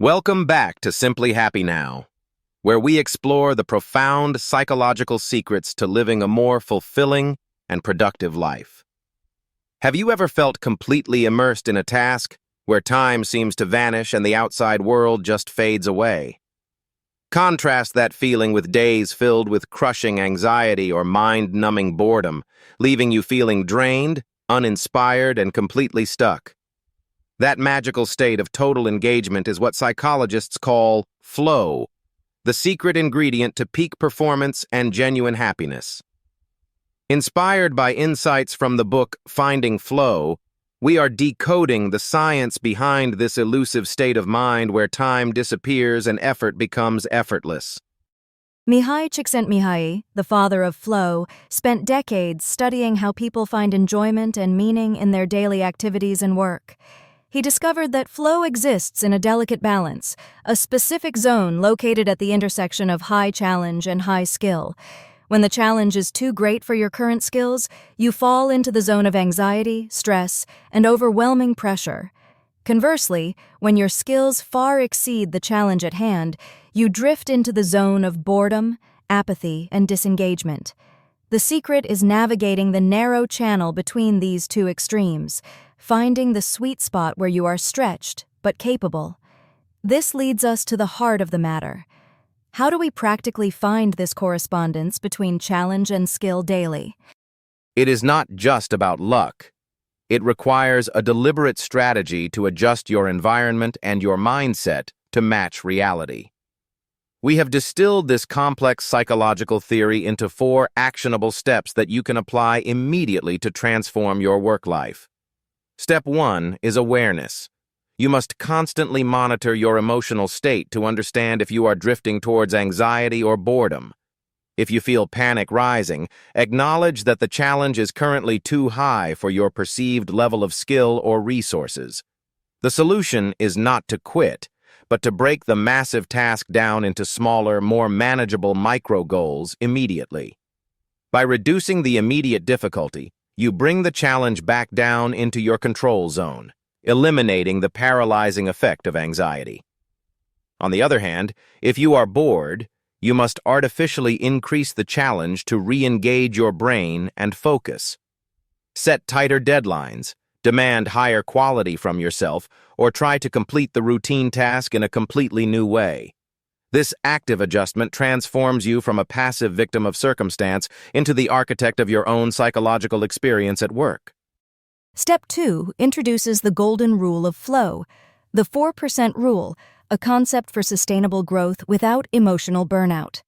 Welcome back to Simply Happy Now, where we explore the profound psychological secrets to living a more fulfilling and productive life. Have you ever felt completely immersed in a task where time seems to vanish and the outside world just fades away? Contrast that feeling with days filled with crushing anxiety or mind-numbing boredom, leaving you feeling drained, uninspired, and completely stuck. That magical state of total engagement is what psychologists call flow, the secret ingredient to peak performance and genuine happiness. Inspired by insights from the book Finding Flow, we are decoding the science behind this elusive state of mind where time disappears and effort becomes effortless. Mihaly Csikszentmihalyi, the father of flow, spent decades studying how people find enjoyment and meaning in their daily activities and work. He discovered that flow exists in a delicate balance, a specific zone located at the intersection of high challenge and high skill. When the challenge is too great for your current skills, you fall into the zone of anxiety, stress, and overwhelming pressure. Conversely, when your skills far exceed the challenge at hand, you drift into the zone of boredom, apathy, and disengagement. The secret is navigating the narrow channel between these two extremes, finding the sweet spot where you are stretched but capable. This leads us to the heart of the matter. How do we practically find this correspondence between challenge and skill daily? It is not just about luck. It requires a deliberate strategy to adjust your environment and your mindset to match reality. We have distilled this complex psychological theory into 4 actionable steps that you can apply immediately to transform your work life. Step 1 is awareness. You must constantly monitor your emotional state to understand if you are drifting towards anxiety or boredom. If you feel panic rising, acknowledge that the challenge is currently too high for your perceived level of skill or resources. The solution is not to quit, but to break the massive task down into smaller, more manageable micro-goals immediately. By reducing the immediate difficulty, you bring the challenge back down into your control zone, eliminating the paralyzing effect of anxiety. On the other hand, if you are bored, you must artificially increase the challenge to re-engage your brain and focus. Set tighter deadlines, demand higher quality from yourself, or try to complete the routine task in a completely new way. This active adjustment transforms you from a passive victim of circumstance into the architect of your own psychological experience at work. Step 2 introduces the golden rule of flow, the 4% rule, a concept for sustainable growth without emotional burnout.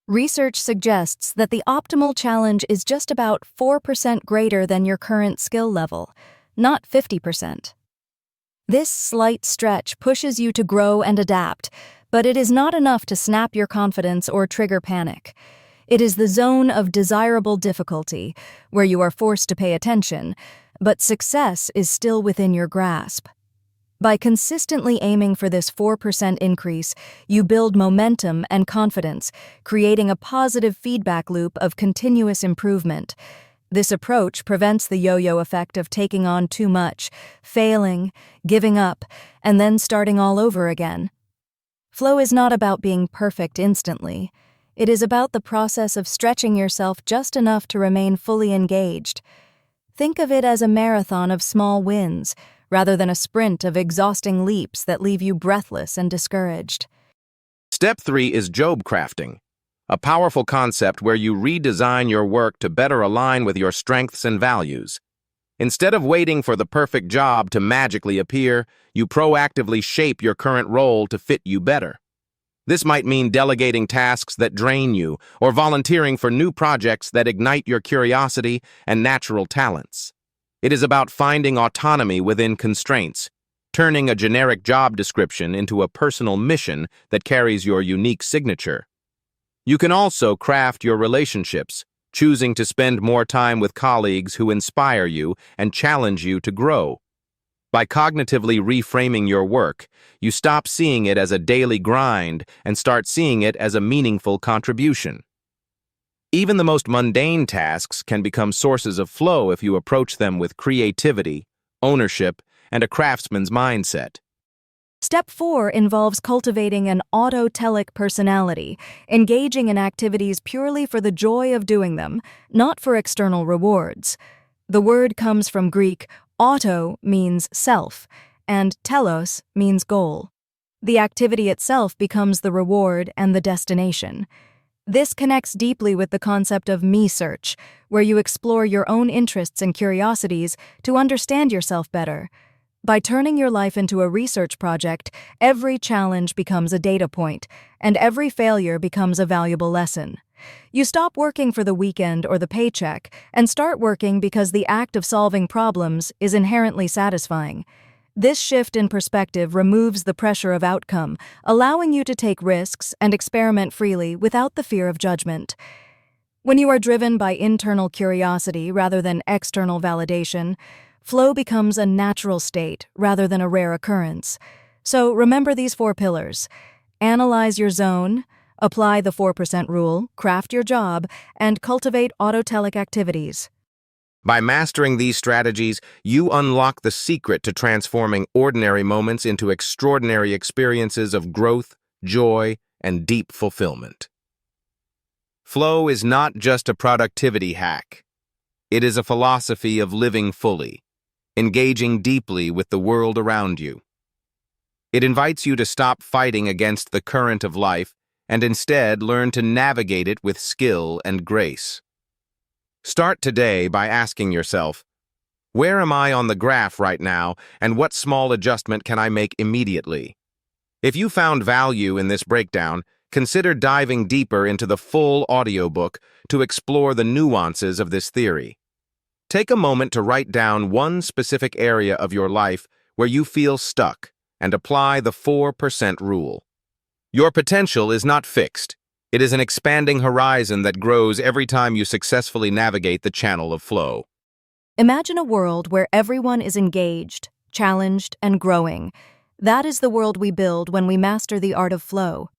Research suggests that the optimal challenge is just about 4% greater than your current skill level, not 50%. This slight stretch pushes you to grow and adapt, but it is not enough to snap your confidence or trigger panic. It is the zone of desirable difficulty, where you are forced to pay attention, but success is still within your grasp. By consistently aiming for this 4% increase, you build momentum and confidence, creating a positive feedback loop of continuous improvement. This approach prevents the yo-yo effect of taking on too much, failing, giving up, and then starting all over again. Flow is not about being perfect instantly. It is about the process of stretching yourself just enough to remain fully engaged. Think of it as a marathon of small wins, rather than a sprint of exhausting leaps that leave you breathless and discouraged. Step 3 is job crafting, a powerful concept where you redesign your work to better align with your strengths and values. Instead of waiting for the perfect job to magically appear, you proactively shape your current role to fit you better. This might mean delegating tasks that drain you or volunteering for new projects that ignite your curiosity and natural talents. It is about finding autonomy within constraints, turning a generic job description into a personal mission that carries your unique signature. You can also craft your relationships, choosing to spend more time with colleagues who inspire you and challenge you to grow. By cognitively reframing your work, you stop seeing it as a daily grind and start seeing it as a meaningful contribution. Even the most mundane tasks can become sources of flow if you approach them with creativity, ownership, and a craftsman's mindset. Step 4 involves cultivating an autotelic personality, engaging in activities purely for the joy of doing them, not for external rewards. The word comes from Greek. Auto means self, and telos means goal. The activity itself becomes the reward and the destination. This connects deeply with the concept of me-search, where you explore your own interests and curiosities to understand yourself better. By turning your life into a research project, every challenge becomes a data point, and every failure becomes a valuable lesson. You stop working for the weekend or the paycheck and start working because the act of solving problems is inherently satisfying. This shift in perspective removes the pressure of outcome, allowing you to take risks and experiment freely without the fear of judgment. When you are driven by internal curiosity rather than external validation, flow becomes a natural state rather than a rare occurrence. So remember these 4 pillars. Analyze your zone, apply the 4% rule, craft your job, and cultivate autotelic activities. By mastering these strategies, you unlock the secret to transforming ordinary moments into extraordinary experiences of growth, joy, and deep fulfillment. Flow is not just a productivity hack. It is a philosophy of living fully, engaging deeply with the world around you. It invites you to stop fighting against the current of life and instead learn to navigate it with skill and grace. Start today by asking yourself, where am I on the graph right now, and what small adjustment can I make immediately? If you found value in this breakdown, consider diving deeper into the full audiobook to explore the nuances of this theory. Take a moment to write down one specific area of your life where you feel stuck and apply the 4% rule. Your potential is not fixed. It is an expanding horizon that grows every time you successfully navigate the channel of flow. Imagine a world where everyone is engaged, challenged, and growing. That is the world we build when we master the art of flow.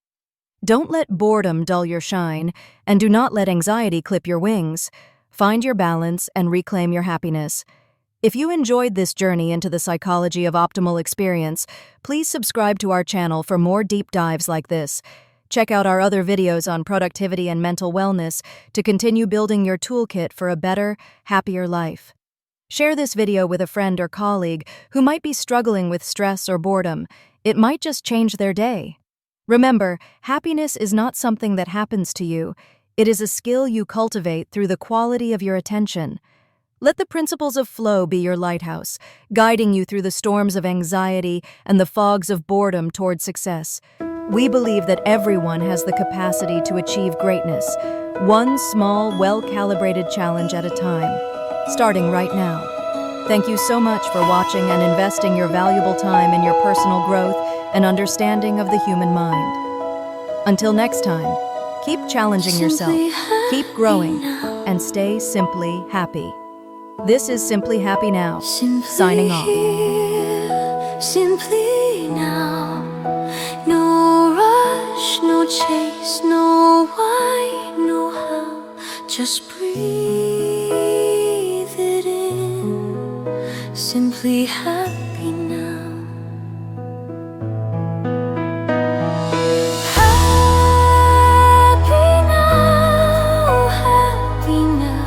Don't let boredom dull your shine, and do not let anxiety clip your wings. Find your balance and reclaim your happiness. If you enjoyed this journey into the psychology of optimal experience, please subscribe to our channel for more deep dives like this. Check out our other videos on productivity and mental wellness to continue building your toolkit for a better, happier life. Share this video with a friend or colleague who might be struggling with stress or boredom. It might just change their day. Remember, happiness is not something that happens to you. It is a skill you cultivate through the quality of your attention. Let the principles of flow be your lighthouse, guiding you through the storms of anxiety and the fogs of boredom toward success. We believe that everyone has the capacity to achieve greatness, one small, well-calibrated challenge at a time, starting right now. Thank you so much for watching and investing your valuable time in your personal growth and understanding of the human mind. Until next time, keep challenging yourself, keep growing, and stay simply happy. This is Simply Happy Now, signing off. Here, simply now. No rush, no chase, no why, no how. Just breathe it in. Simply happy now. Happy now, happy now.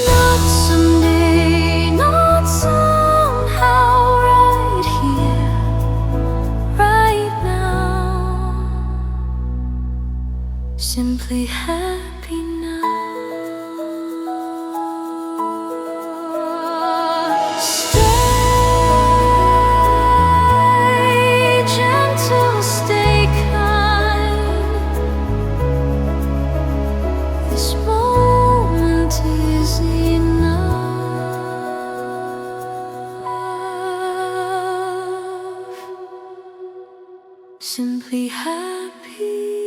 Not someday, not somehow, right here, right now. Simply happy now. Stay gentle, stay kind. This moment is enough. Simply happy.